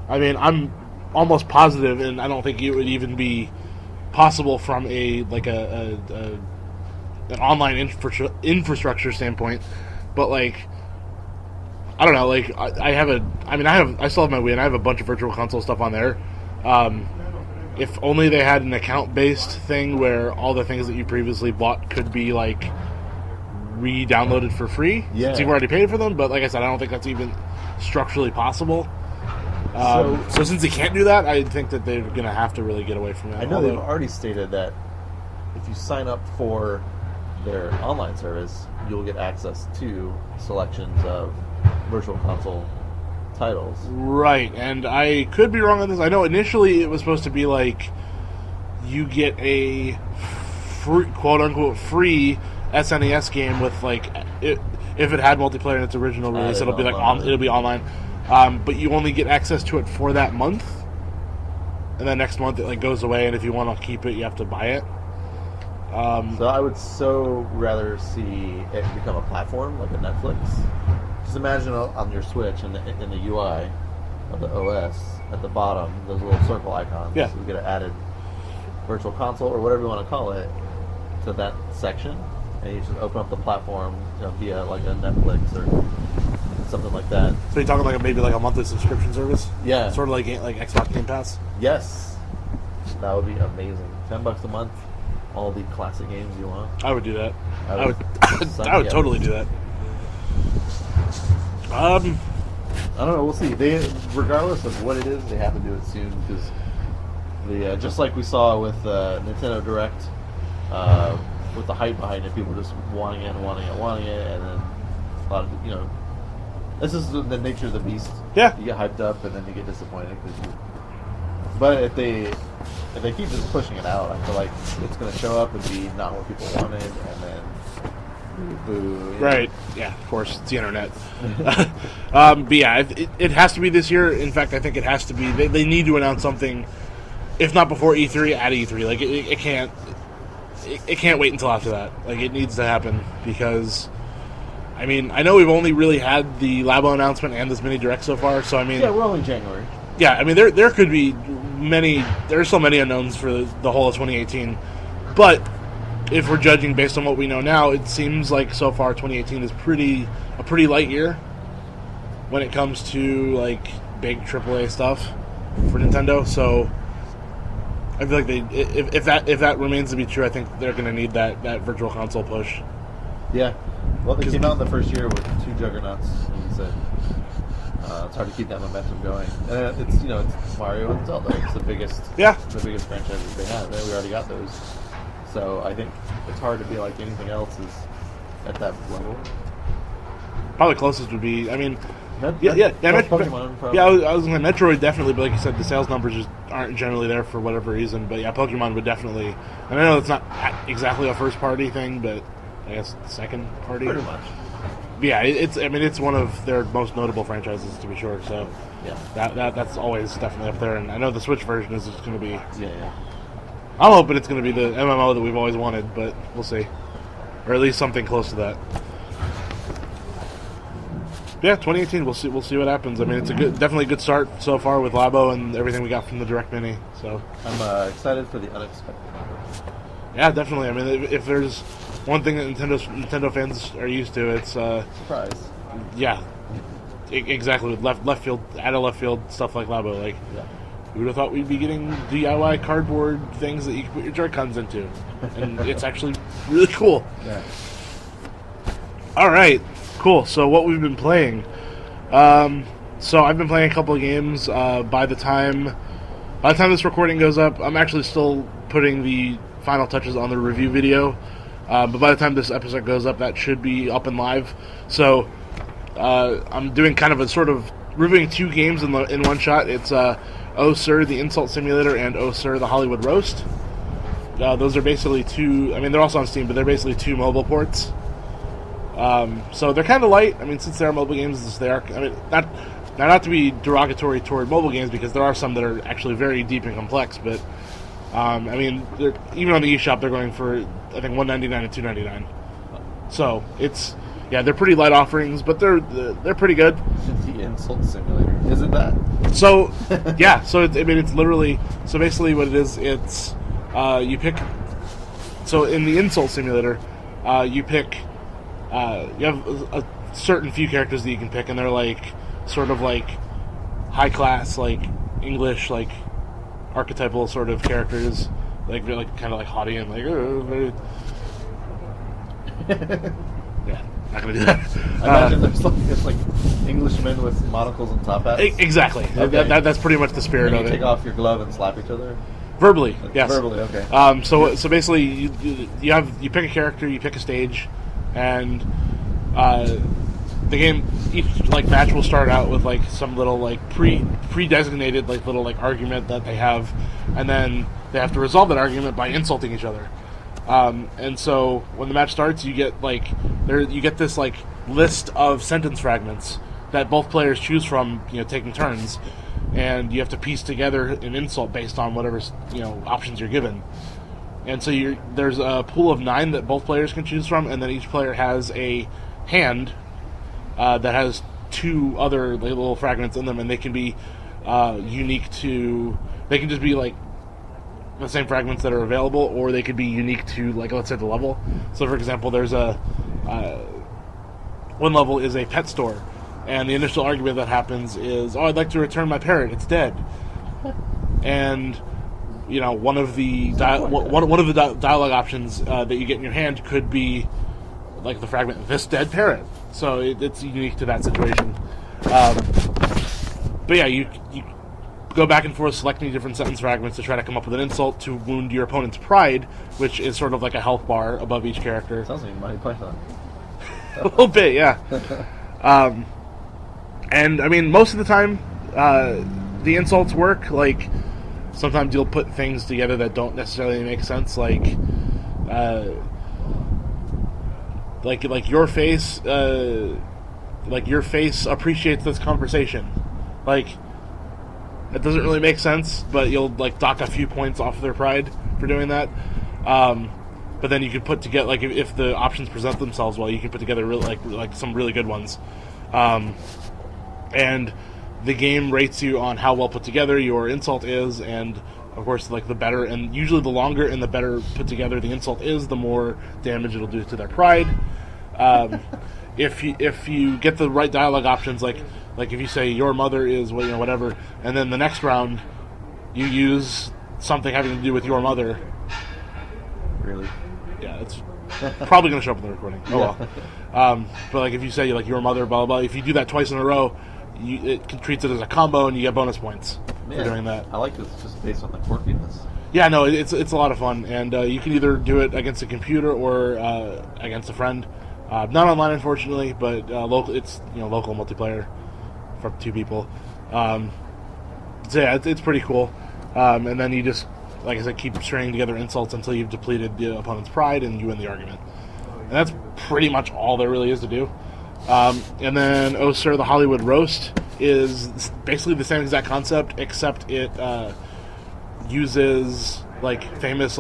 I mean, I'm almost positive, and I don't think it would even be possible from an online infrastructure standpoint. But I don't know. I still have my Wii, and I have a bunch of Virtual Console stuff on there. If only they had an account-based thing where all the things that you previously bought could be re-downloaded for free, since you've already paid for them. But like I said, I don't think that's even structurally possible. So since they can't do that, I think that they're going to have to really get away from that. I know they've already stated that if you sign up for their online service, you'll get access to selections of Virtual Console titles. Right, and I could be wrong on this. I know initially it was supposed to be you get a free, quote-unquote free SNES game with like if it had multiplayer in its original release, it'll be like it'll be online. But you only get access to it for that month, and then next month it like goes away. And if you want to keep it, you have to buy it. So I would so rather see it become a platform like a Netflix. Just imagine on your Switch in the UI of the OS at the bottom, those little circle icons. Yeah. You get an added virtual console or whatever you want to call it to that section, and you just open up the platform via like a Netflix or something like that. So you're talking like maybe like a monthly subscription service? Yeah. Sort of like Xbox Game Pass? Yes. That would be amazing. $10 a month, all the classic games you want. I would do that. I would totally do that. I don't know. We'll see. Regardless of what it is, they have to do it soon because just like we saw with Nintendo Direct, with the hype behind it, people just wanting it, and then a lot of this is the nature of the beast. Yeah, you get hyped up and then you get disappointed But if they keep just pushing it out, I feel like it's going to show up and be not what people wanted, and then boo. Right. Yeah, of course. It's the internet. But yeah, it has to be this year. In fact, I think it has to be. They need to announce something, if not before E3, at E3. Like, it can't... It can't wait until after that. Like, it needs to happen because... I mean, I know we've only really had the Labo announcement and this mini direct so far, so I mean... Yeah, we're only in January. Yeah, I mean, there could be there's so many unknowns for the whole of 2018. But if we're judging based on what we know now, it seems like so far 2018 is a pretty light year when it comes to like big AAA stuff for Nintendo. So I feel like if that remains to be true, I think they're going to need that virtual console push. Yeah. Well, they came out in the first year with 2 juggernauts, and so it's hard to keep that momentum going. And it's Mario and Zelda. It's the biggest franchises they have. And we already got those. So I think it's hard to be like anything else is at that level. Probably closest would be, I mean... Pokemon, probably. Yeah, I was going to Metroid definitely, but like you said, the sales numbers just aren't generally there for whatever reason. But yeah, Pokemon would definitely... And I know it's not exactly a first-party thing, but I guess second-party. Pretty much. Yeah, it's one of their most notable franchises, to be sure. So yeah, that's always definitely up there. And I know the Switch version is just going to be... Yeah. I'm hoping it's going to be the MMO that we've always wanted, but we'll see. Or at least something close to that. Yeah, 2018. We'll see what happens. I mean, it's definitely a good start so far with Labo and everything we got from the Direct Mini. So I'm excited for the unexpected. Yeah, definitely. I mean, if there's one thing that Nintendo fans are used to, it's surprise. Yeah, exactly. With left field, out of left field stuff like Labo. Like, who would have thought we'd be getting DIY cardboard things that you can put your Joy-Cons into, and it's actually really cool. Yeah. All right. Cool. So what we've been playing. So I've been playing a couple of games. By the time this recording goes up, I'm actually still putting the final touches on the review video. But by the time this episode goes up, that should be up and live. So I'm doing kind of a sort of reviewing 2 games in one shot. It's Oh Sir, the Insult Simulator, and Oh Sir, the Hollywood Roast. Those are basically 2. I mean, they're also on Steam, but they're basically 2 mobile ports. So they're kind of light. I mean, since they are mobile games, they are. I mean, not to be derogatory toward mobile games, because there are some that are actually very deep and complex. But I mean, even on the eShop, they're going for I think $199 and $299. So it's they're pretty light offerings, but they're pretty good. The Insult Simulator, isn't that? So so it's literally basically what it is. It's you pick. So in the Insult Simulator, you pick. You have a certain few characters that you can pick, and they're like sort of like high class, like English, like archetypal sort of characters, like they're like kind of like haughty and like. Yeah, not gonna do that. I imagine there's like Englishmen with monocles and top hats. Exactly. Okay. That's pretty much the spirit of it. You take off your glove and slap each other. Verbally, yes. Verbally, okay. So basically, you pick a character, you pick a stage. And the game, each like match will start out with like some little like pre-designated like little like argument that they have, and then they have to resolve that argument by insulting each other. And so when the match starts, you get this like list of sentence fragments that both players choose from, taking turns, and you have to piece together an insult based on whatever options you're given. And so there's a pool of 9 that both players can choose from, and then each player has a hand that has 2 other little fragments in them, and they can be unique to. They can just be like the same fragments that are available, or they could be unique to, like, let's say the level. So, for example, there's one level is a pet store, and the initial argument that happens is, "Oh, I'd like to return my parrot. It's dead." And one of the dialogue options that you get in your hand could be like the fragment "this dead parrot." So it's unique to that situation. But yeah, you go back and forth selecting different sentence fragments to try to come up with an insult to wound your opponent's pride, which is sort of like a health bar above each character. Sounds like Monty Python. A little bit, yeah. And I mean, most of the time, the insults work. Like, sometimes you'll put things together that don't necessarily make sense. Like your face, your face appreciates this conversation. Like, it doesn't really make sense, but you'll dock a few points off of their pride for doing that. But then you can put together, if the options present themselves well, you can put together really, some really good ones. And the game rates you on how well put together your insult is, and of course, the better, and usually the longer and the better put together the insult is, the more damage it'll do to their pride. If you get the right dialogue options, like if you say your mother is whatever, and then the next round you use something having to do with your mother. Really? Yeah, it's probably going to show up in the recording. Oh well. But if you say your mother, blah blah blah, if you do that twice in a row, it treats it as a combo, and you get bonus points for doing that. I like this just based on the quirkiness. Yeah, no, it's a lot of fun, and you can either do it against a computer or against a friend. Not online, unfortunately, but local. It's local multiplayer for 2 people. So yeah, it's pretty cool. And then you just, like I said, keep stringing together insults until you've depleted the opponent's pride and you win the argument. And that's pretty much all there really is to do. And then Oh Sir, the Hollywood Roast is basically the same exact concept, except it uses famous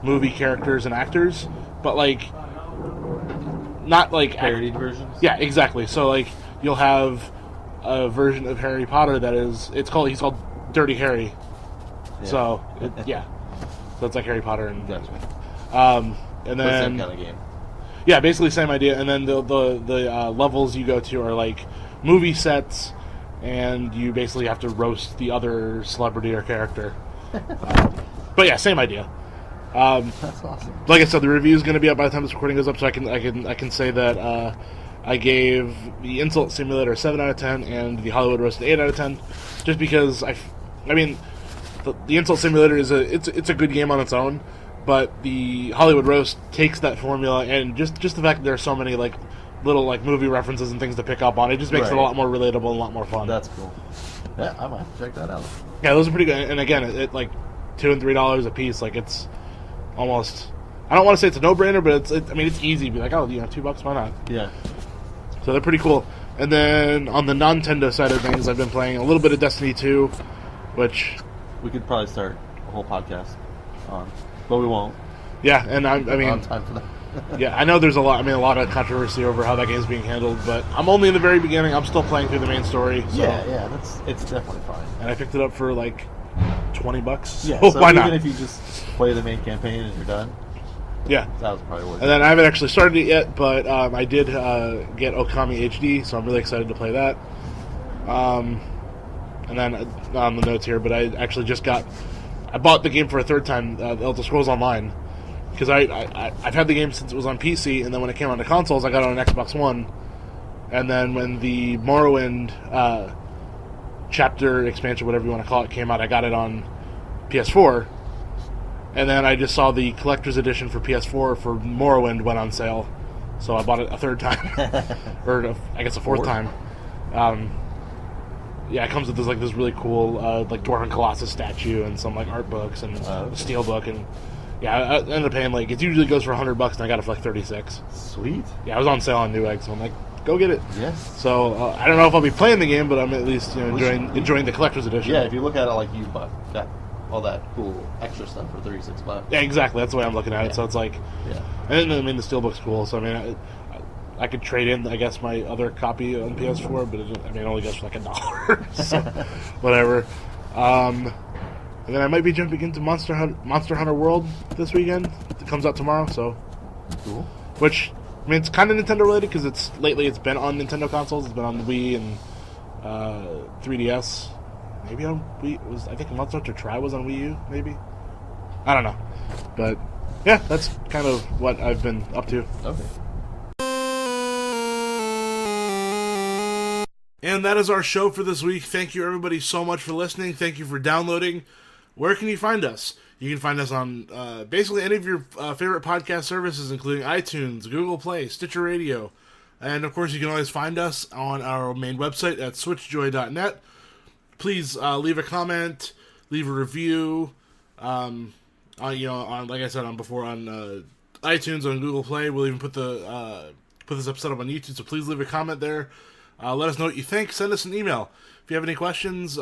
movie characters and actors, but not parodied versions. Yeah, exactly. So you'll have a version of Harry Potter that is he's called Dirty Harry. Yeah. So so it's like Harry Potter and gotcha. And then same kind of game. Yeah, basically same idea. And then the levels you go to are movie sets, and you basically have to roast the other celebrity or character. But yeah, same idea. That's awesome. Like I said, the review is going to be up by the time this recording goes up, so I can say that I gave the Insult Simulator a 7 out of 10 and the Hollywood Roast an 8 out of 10, just because the Insult Simulator is it's a good game on its own, but the Hollywood Roast takes that formula, and just the fact that there are so many little movie references and things to pick up on, it just makes it a lot more relatable and a lot more fun. That's cool. Yeah, I might have to check that out. Yeah, those are pretty good. And again, it $2 and $3 a piece. It's almost, I don't want to say it's a no-brainer, but it's easy to be $2, why not? Yeah. So they're pretty cool. And then on the non-Nintendo side of things, I've been playing a little bit of Destiny 2, which we could probably start a whole podcast on, but we won't. Yeah, and I mean, on time for that. Yeah, I know there's a lot of controversy over how that game's being handled, but I'm only in the very beginning. I'm still playing through the main story. So. Yeah, it's definitely fine. And I picked it up for $20. Yeah, so why even not? If you just play the main campaign and you're done. Yeah, that was probably worth it. And then I haven't actually started it yet, but I did get Okami HD, so I'm really excited to play that. And then on the notes here, but I actually I bought the game for a third time, Elder Scrolls Online, because I've had the game since it was on PC, and then when it came onto consoles, I got it on Xbox One, and then when the Morrowind chapter expansion, whatever you want to call it, came out, I got it on PS4, and then I just saw the collector's edition for PS4 for Morrowind went on sale, so I bought it a third time, or I guess a fourth time. Yeah, it comes with this really cool Dwarven Colossus statue and some art books and a steel book, and Yeah, I ended up paying like it usually goes for $100, and I got it for like 36. Sweet. Yeah, I was on sale on Newegg, so I'm like, go get it. Yes. So I don't know if I'll be playing the game, but I'm at least enjoying the collector's edition. Yeah, if you look at it like you got all that cool extra stuff for $36. Yeah, exactly. That's the way I'm looking at it. So it's like, Yeah. and I mean the steelbook's cool. So I mean, I could trade in, I guess, my other copy on PS4, but it only goes for like $1. So whatever. And then I might be jumping into Monster Hunter World this weekend. It comes out tomorrow, so Cool. which I mean it's kind of Nintendo related because it's been on Nintendo consoles. It's been on the Wii and 3DS. Maybe on Wii. I think Monster Hunter Tri was on Wii U. Maybe. I don't know, but yeah, that's kind of what I've been up to. Okay. And that is our show for this week. Thank you, everybody, so much for listening. Thank you for downloading. Where can you find us? You can find us on basically any of your favorite podcast services, including iTunes, Google Play, Stitcher Radio. And, of course, you can always find us on our main website at SwitchJoy.net. Please leave a comment, leave a review. On like I said before, on iTunes, on Google Play. We'll even put this episode up on YouTube, so please leave a comment there. Let us know what you think. Send us an email. If you have any questions,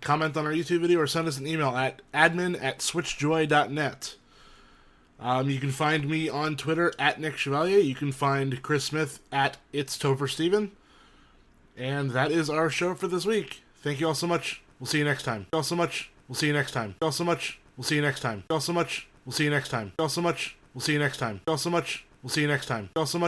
comment on our YouTube video or send us an email at admin@switchjoy.net. You can find me on Twitter at Nick Chevalier. You can find Chris Smith at It's Topher Steven. And that is our show for this week. Thank you all so much. We'll see you next time. Thank you all so much. We'll see you next time. Thank you all so much. We'll see you next time. Thank you all so much. We'll see you next time. Thank you all so much. We'll see you next time. Thank you all so much. We'll see you next time. Thank you all so much.